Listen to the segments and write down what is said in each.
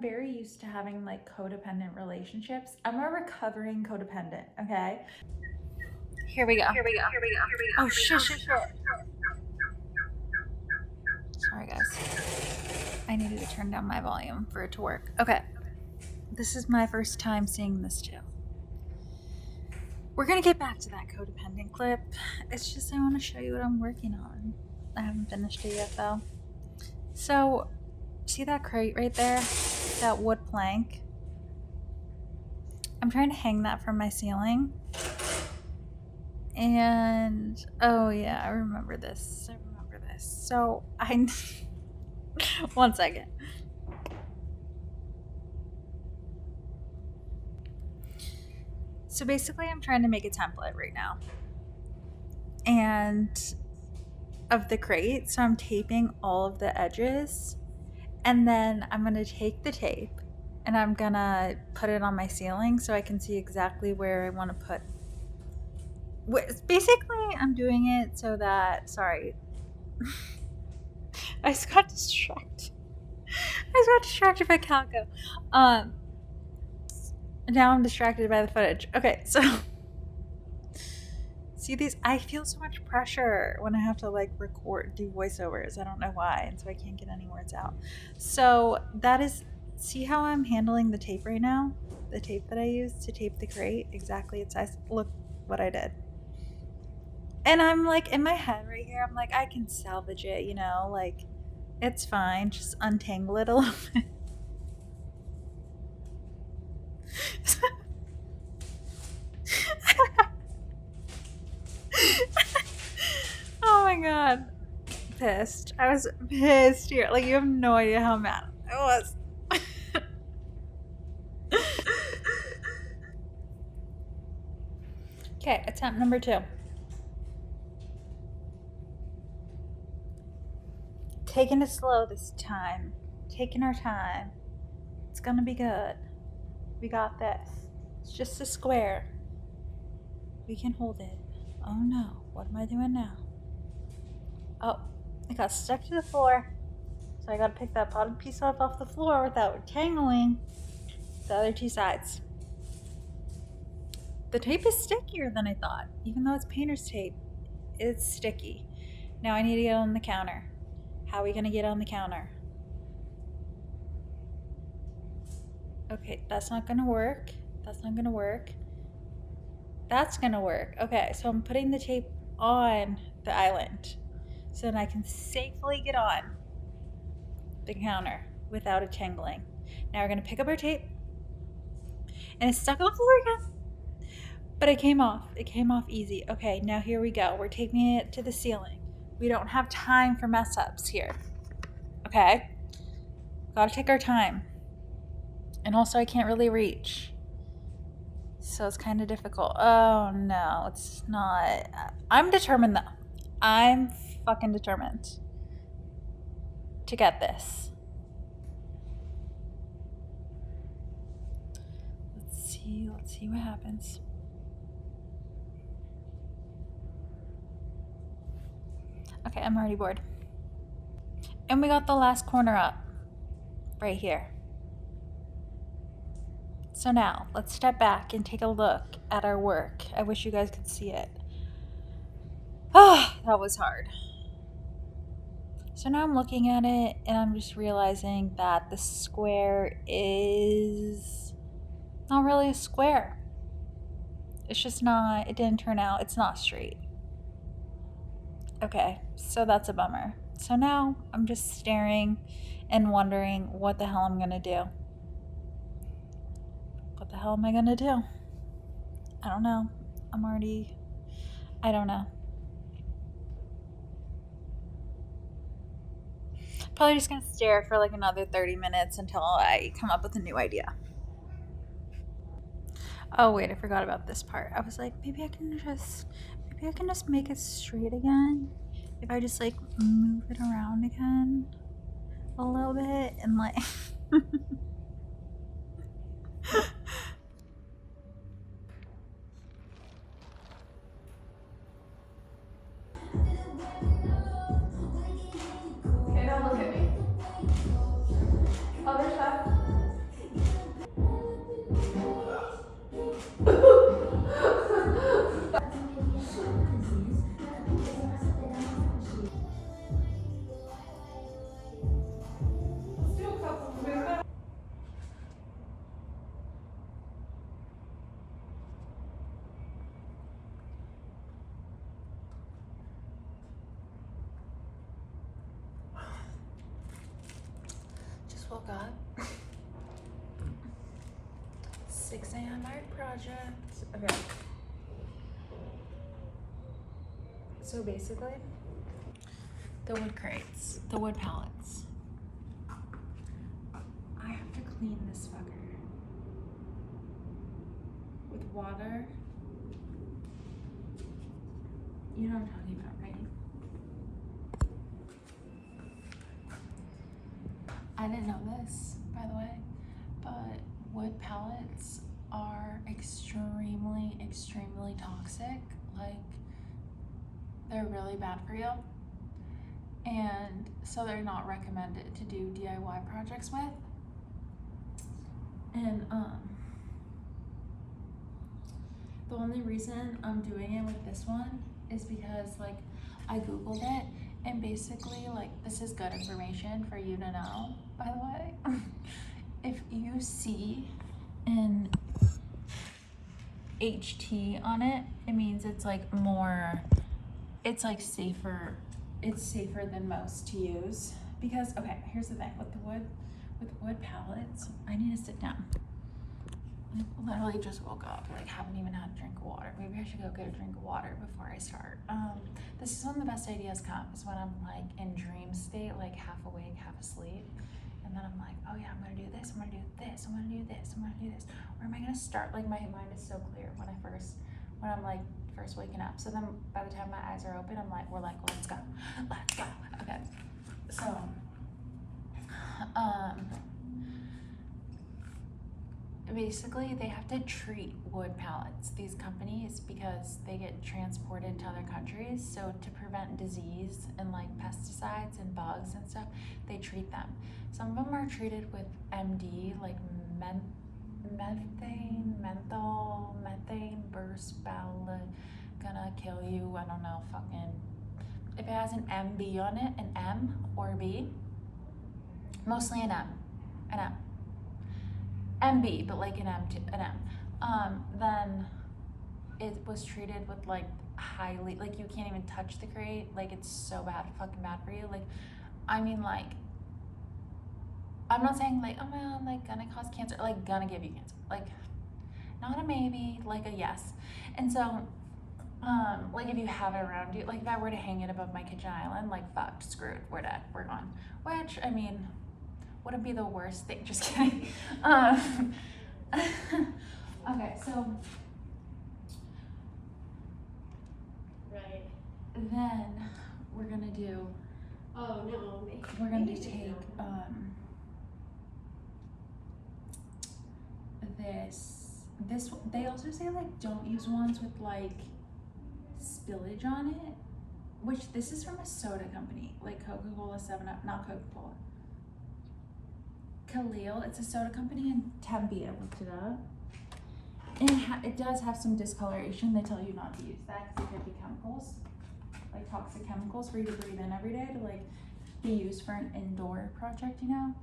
very used to having like codependent relationships. I'm a recovering codependent, okay? Here we go. Oh, shit. Sorry, guys. I needed to turn down my volume for it to work. Okay. This is my first time seeing this too. We're gonna get back to that codependent clip. It's just I want to show you what I'm working on. I haven't finished it yet though. So, see that crate right there? That wood plank? I'm trying to hang that from my ceiling. And, oh yeah, I remember this. So, one second. So basically, I'm trying to make a template right now. And of the crate, so I'm taping all of the edges. And then I'm going to take the tape and I'm going to put it on my ceiling so I can see exactly where I want to put. Basically, I'm doing it so that, sorry. I just got distracted. By Calco. Now I'm distracted by the footage. Okay, so see these? I feel so much pressure when I have to like do voiceovers. I don't know why, and so I can't get any words out. So that is, see how I'm handling the tape right now? The tape that I used to tape the crate, exactly its size. Look what I did. And I'm like in my head right here, I'm like, I can salvage it, you know, like it's fine. Just untangle it a little bit. Oh my god. Pissed. I was pissed here. Like, you have no idea how mad I was. Okay, attempt number 2. Taking it slow this time. Taking our time. It's gonna be good. We got this. It's just a square. We can hold it. Oh no, what am I doing now? Oh, it got stuck to the floor. So I gotta pick that bottom piece off the floor without tangling the other 2 sides. The tape is stickier than I thought. Even though it's painter's tape, it's sticky. Now I need to get on the counter. How are we gonna get on the counter? Okay, that's not gonna work. That's gonna work. Okay, so I'm putting the tape on the island so then I can safely get on the counter without it tangling. Now we're gonna pick up our tape, and it's stuck on the floor again. But it came off. It came off easy. Okay, now here we go. We're taping it to the ceiling. We don't have time for mess ups here. Okay? Gotta take our time. And also, I can't really reach. So it's kind of difficult. Oh no, it's not. I'm determined though. I'm fucking determined to get this. Let's see what happens. Okay, I'm already bored. And we got the last corner up. Right here. So now, let's step back and take a look at our work. I wish you guys could see it. Ah, that was hard. So now I'm looking at it and I'm just realizing that the square is not really a square. It's just not, it didn't turn out, it's not straight. Okay, so that's a bummer. So now I'm just staring and wondering what the hell I'm gonna do. What the hell am I gonna do? I don't know. I don't know. Probably just gonna stare for like another 30 minutes until I come up with a new idea. Oh wait, I forgot about this part. I was like, maybe I can just make it straight again. If I just like move it around again a little bit and like Okay, now look at me. Other side. woke up. 6 a.m. art project. Okay. So basically, the wood crates, the wood pallets. I have to clean this fucker with water. You know what I'm talking about, right? I didn't know this, by the way, but wood pallets are extremely, extremely toxic. Like, they're really bad for you. And so they're not recommended to do DIY projects with. And the only reason I'm doing it with this one is because, like, I googled it, and basically, like, this is good information for you to know, by the way. If you see an HT on it, it means it's like more, it's like safer, it's safer than most to use. Because, okay, here's the thing, with wood pallets, I need to sit down. I literally just woke up, like, haven't even had a drink of water. Maybe I should go get a drink of water before I start. This is when the best ideas come, is when I'm like in dream state, like half awake, half asleep. And then I'm like, oh yeah, I'm gonna do this, I'm gonna do this, I'm gonna do this, I'm gonna do this. Where am I gonna start? Like, my mind is so clear when I'm like first waking up. So then by the time my eyes are open, I'm like, we're like, let's go. Okay. So, basically, they have to treat wood pallets, these companies, because they get transported to other countries. So to prevent disease and like pesticides and bugs and stuff, they treat them. Some of them are treated with MD, like methane burst ball, gonna kill you. I don't know, fucking. If it has an MB on it, an M or a B, mostly an M. MB, but like an M, then it was treated with like highly, like, you can't even touch the crate, like, it's so bad, fucking bad for you. Like, I mean, like, I'm not saying like, oh man, like, gonna cause cancer, like, gonna give you cancer, like, not a maybe, like a yes. And so, like, if you have it around you, like, if I were to hang it above my kitchen island, like, fucked, screwed, we're dead, we're gone. Which, I mean, wouldn't be the worst thing, just kidding. Okay, so right. Then we're gonna do, Oh no, we're gonna take this, they also say, like, don't use ones with like spillage on it, which this is from a soda company, like Coca-Cola, 7-Up, not Coca-Cola. Khalil, it's a soda company in Tempe. I looked it up. And it does have some discoloration. They tell you not to use that because it could be chemicals, like toxic chemicals for you to breathe in every day to like be used for an indoor project, you know?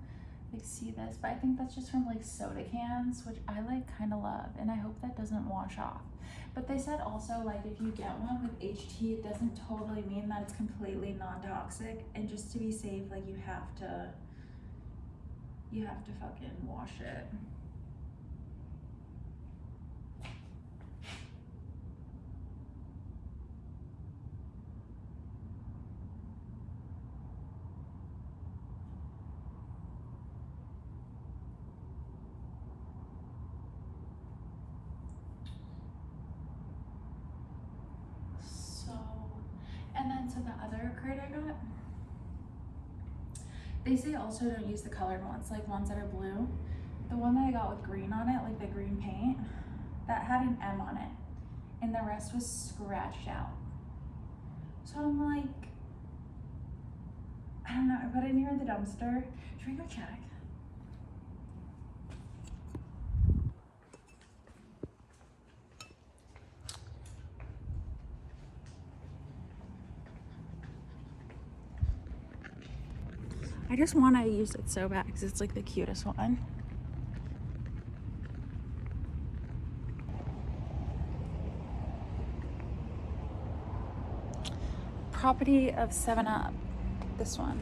Like, see this, but I think that's just from like soda cans, which I like kind of love, and I hope that doesn't wash off. But they said also, like, if you get one with HT, it doesn't totally mean that it's completely non-toxic, and just to be safe, like, you have to fucking wash it. And then, so the other crate I got, they say also don't use the colored ones, like ones that are blue. The one that I got with green on it, like the green paint, that had an M on it, and the rest was scratched out. So I'm like, I don't know, I put it near the dumpster. Should we go check? I just want to use it so bad because it's like the cutest one. Property of 7-Up, this one.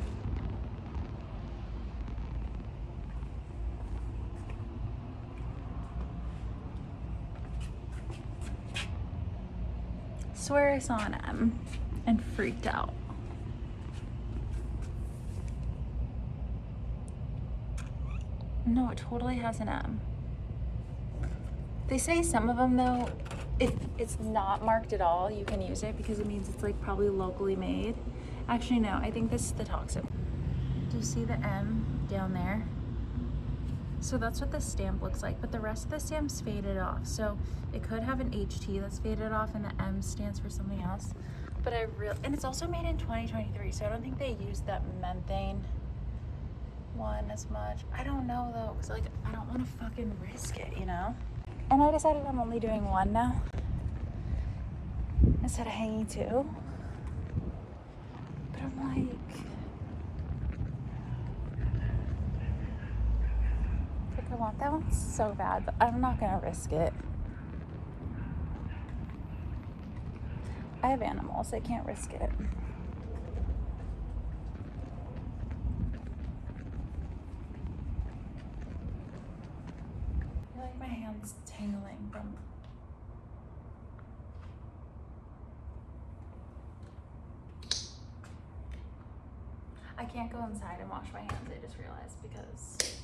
swear I saw an M and freaked out. No, it totally has an M. They say some of them though, if it's not marked at all, you can use it because it means it's like probably locally made. Actually, no, I think this is the toxic. Do you see the M down there? So that's what the stamp looks like, but the rest of the stamp's faded off. So it could have an HT that's faded off and the M stands for something else. But and it's also made in 2023, so I don't think they used that menthane one as much. I don't know though, because like I don't want to fucking risk it, you know? And I decided I'm only doing one now instead of hanging two. But I'm like, I want that one so bad, but I'm not gonna risk it. I have animals, I can't risk it. I feel like my hand's tingling from. I can't go inside and wash my hands, I just realized, because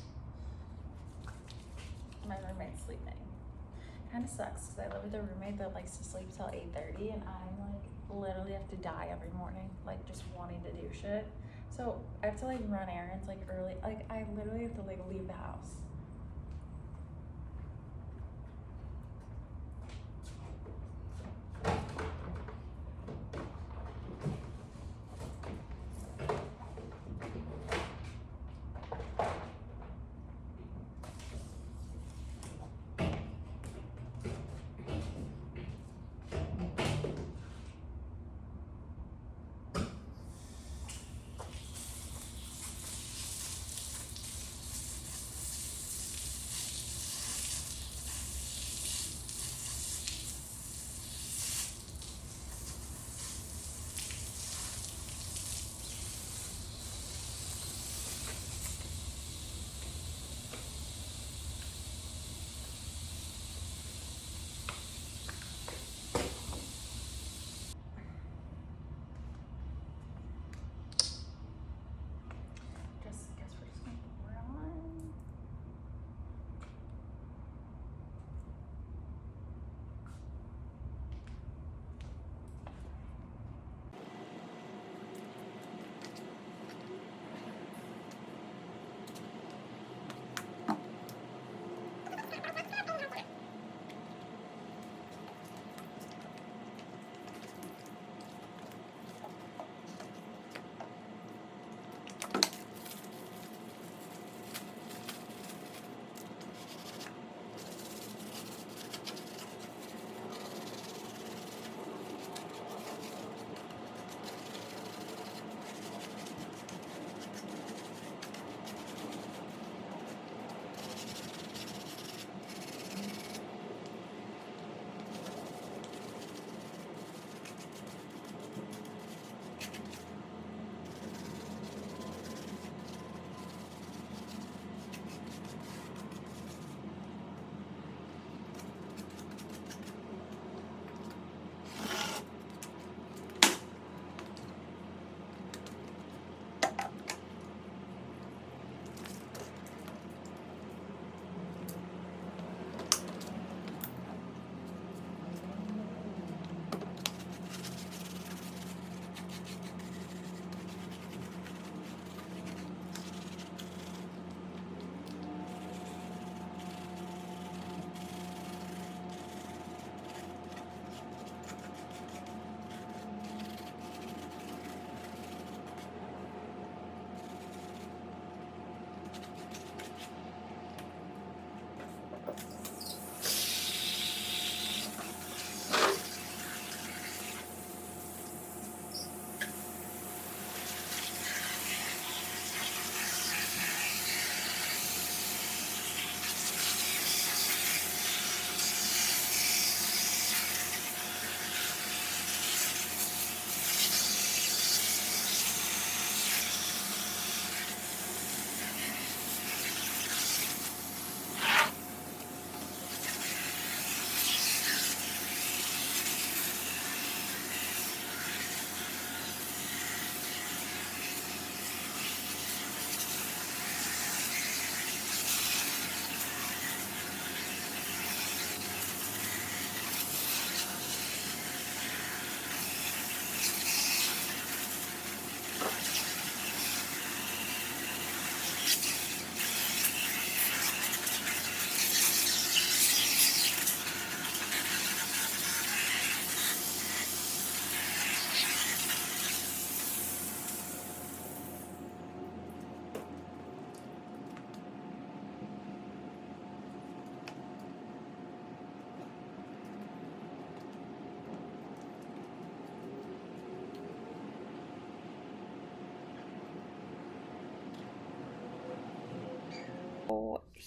my roommate's sleeping. Kind of sucks because I live with a roommate that likes to sleep till 8:30 and I'm like literally have to die every morning, like just wanting to do shit. So I have to like run errands like early, like I literally have to like leave the house.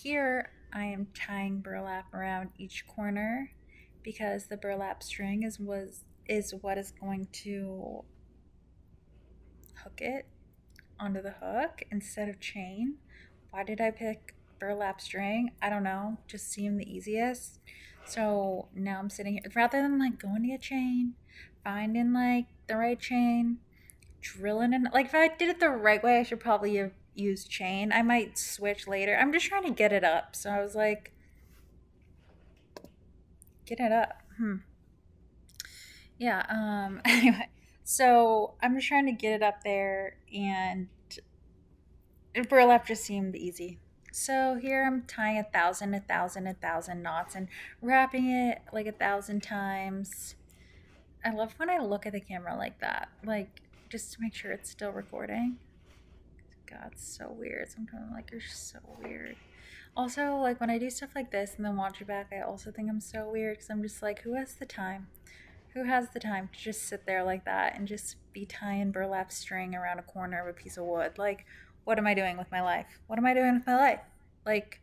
here I am tying burlap around each corner because the burlap string is what is going to hook it onto the hook instead of chain. Why did I pick burlap string? I don't know. Just seemed the easiest. So now I'm sitting here rather than like going to a chain, finding like the right chain, drilling in. Like if I did it the right way, I should probably have used chain. I might switch later. I'm just trying to get it up. So I was like, get it up. Yeah. Anyway, so I'm just trying to get it up there, and burlap just seemed easy. So here I'm tying a thousand knots and wrapping it like 1,000 times. I love when I look at the camera like that, like just to make sure it's still recording. God, it's so weird. Sometimes I'm like, you're so weird. Also, like when I do stuff like this and then watch it back, I also think I'm so weird because I'm just like, who has the time? Who has the time to just sit there like that and just be tying burlap string around a corner of a piece of wood? Like, what am I doing with my life? What am I doing with my life? Like,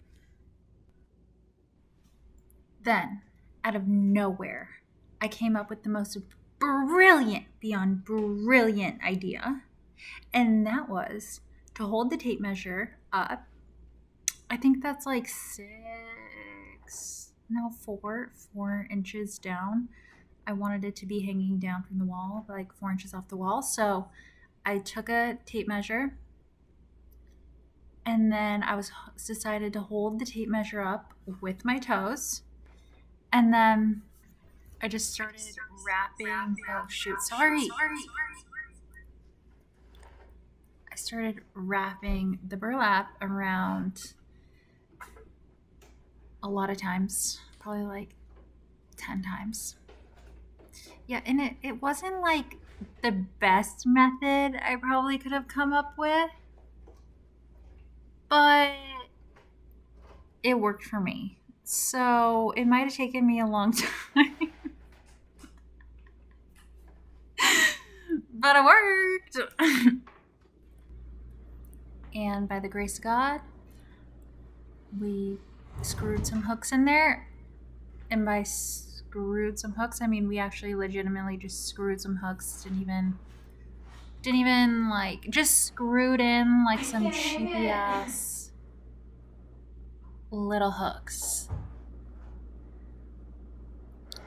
then, out of nowhere, I came up with the most brilliant, beyond brilliant idea. And that was to hold the tape measure up. I think that's like no, 4 inches down. I wanted it to be hanging down from the wall, like 4 inches off the wall. So I took a tape measure, and then I was decided to hold the tape measure up with my toes, and then I just started wrapping. Oh shoot! Sorry. I started wrapping the burlap around a lot of times, probably like 10 times. Yeah, and it wasn't like the best method I probably could have come up with, but it worked for me. So it might have taken me a long time, but it worked. And by the grace of God, we screwed some hooks in there. And by screwed some hooks, I mean we actually legitimately just screwed some hooks. Didn't even like just screwed in like some cheapy ass little hooks.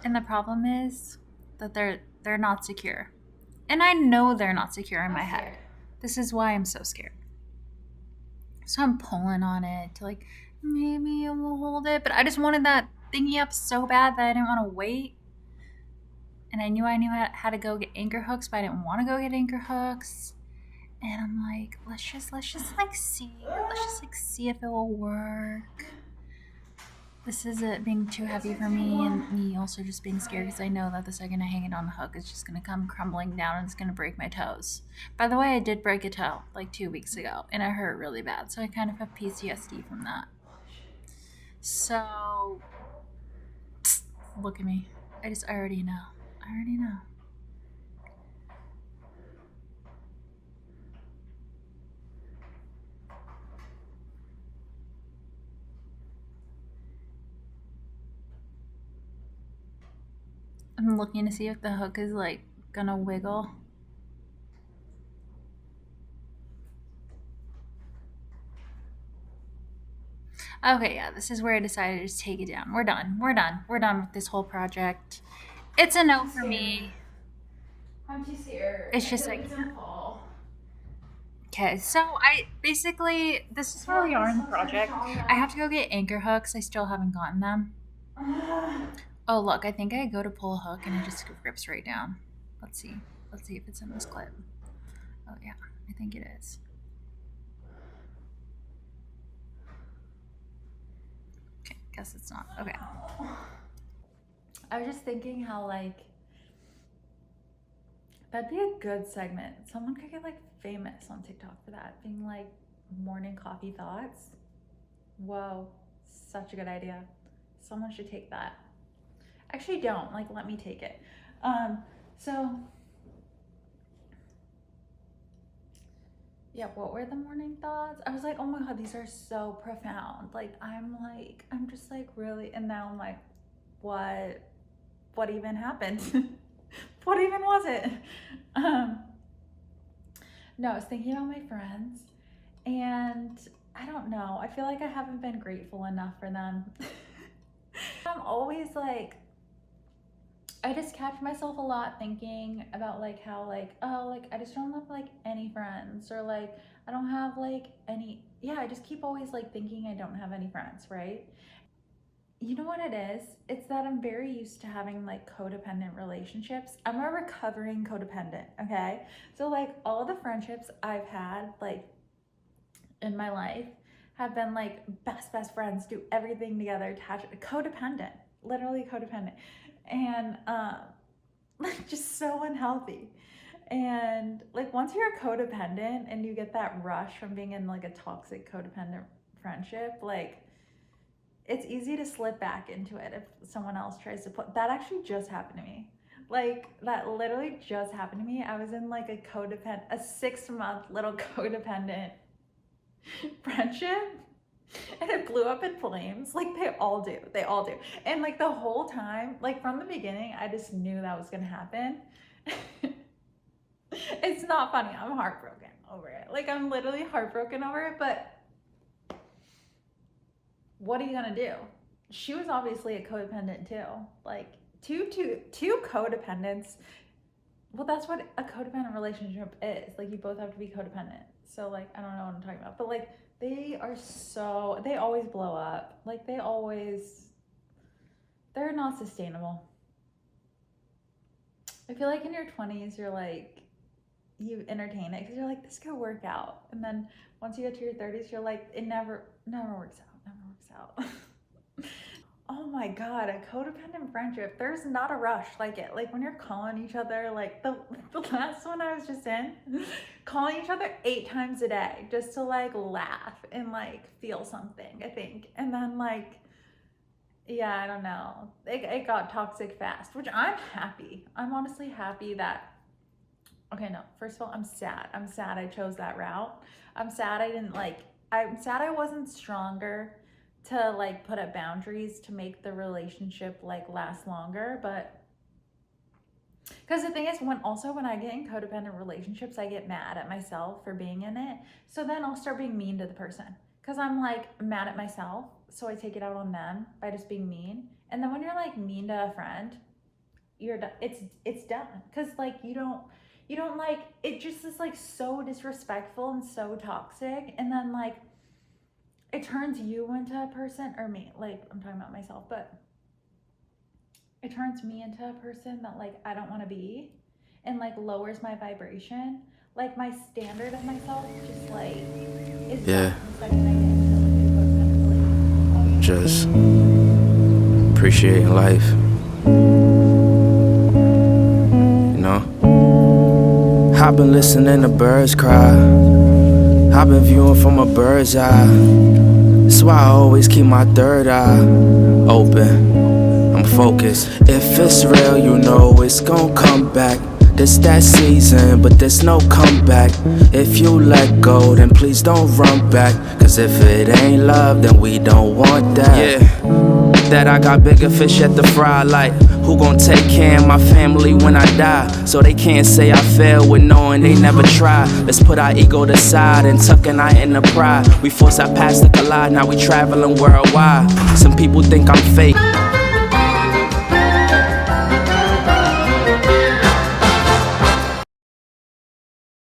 And the problem is that they're not secure. And I know they're not secure in my head. This is why I'm so scared. So I'm pulling on it to like maybe it will hold it, but I just wanted that thingy up so bad that I didn't want to wait. And I knew how to go get anchor hooks, but I didn't want to go get anchor hooks. And I'm like, let's just like see if it will work. This is it being too heavy for me, and me also just being scared because I know that the second I hang it on the hook, it's just gonna come crumbling down and it's gonna break my toes. By the way, I did break a toe like 2 weeks ago, and it hurt really bad, so I kind of have PTSD from that. So, look at me. I already know. I already know. I'm looking to see if the hook is like gonna wiggle. Okay, yeah, this is where I decided to just take it down. We're done. We're done. We're done with this whole project. It's a no for me. I'm too scared. It's just like, it's gonna fall. okay, so I basically, this is where we are in the project. I have to go get anchor hooks. I still haven't gotten them. Oh, look, I think I go to pull a hook and it just rips right down. Let's see. Let's see if it's in this clip. Oh, yeah, I think it is. Okay, guess it's not. Okay. I was just thinking how, like, that'd be a good segment. Someone could get, like, famous on TikTok for that, being like, morning coffee thoughts. Whoa, such a good idea. Someone should take that. Actually, don't. Like, let me take it. So, Yeah, what were the morning thoughts? I was like, oh my god, these are so profound. I'm just like really, and now I'm like, what even happened? What even was it? Um, no, I was thinking about my friends, and I don't know. I feel like I haven't been grateful enough for them. I'm always like, I just catch myself a lot thinking about like how like, oh, like I just don't have like any friends, or like I don't have like any, yeah, I just keep always like thinking I don't have any friends, right? You know what it is? It's that I'm very used to having like codependent relationships. I'm a recovering codependent, okay? So like all the friendships I've had like in my life have been like best friends, do everything together, attached, codependent, literally codependent. And like just so unhealthy. And like once you're codependent and you get that rush from being in like a toxic codependent friendship, like it's easy to slip back into it if someone else tries to put that. Actually just happened to me. Like that literally just happened to me. I was in like a 6-month little codependent friendship, and it blew up in flames. Like they all do. And like the whole time, like from the beginning, I just knew that was gonna happen. It's not funny. I'm heartbroken over it. Like I'm literally heartbroken over it, but what are you gonna do? She was obviously a codependent too. Like two codependents. Well, that's what a codependent relationship is. Like you both have to be codependent. So like I don't know what I'm talking about, but like they always blow up. Like they're not sustainable. I feel like in your 20s you're like, you entertain it because you're like, this could work out, and then once you get to your 30s you're like, it never works out. Oh my god, a codependent friendship, there's not a rush like it. Like when you're calling each other, like the last one I was just in, calling each other 8 times a day just to like laugh and like feel something, I think. And then like, yeah, I don't know, it got toxic fast, which I'm happy. I'm honestly happy that, okay, no, first of all, I'm sad I chose that route. I'm sad I wasn't stronger to like put up boundaries to make the relationship like last longer. But because the thing is, when I get in codependent relationships, I get mad at myself for being in it. So then I'll start being mean to the person because I'm like mad at myself, so I take it out on them by just being mean. And then when you're like mean to a friend, you're done. It's done, because like you don't like it, just is like so disrespectful and so toxic. And then like it turns you into a person, or me, like I'm talking about myself, but it turns me into a person that like I don't want to be, and like lowers my vibration. Like my standard of myself just like is Yeah. the second I get into like a codependent relationship. Just appreciating life, you know? I've been listening to birds cry. I've been viewing from a bird's eye. That's why I always keep my third eye open. I'm focused. If it's real, you know it's gon' come back. This that season, but there's no comeback. If you let go, then please don't run back. Cause if it ain't love, then we don't want that. Yeah, that I got bigger fish at the fry. Like, who gon' take care of my family when I die? So they can't say I failed with knowing they never tried. Let's put our ego to side and tucking our inner pride. We force our past to collide, now we traveling worldwide. Some people think I'm fake.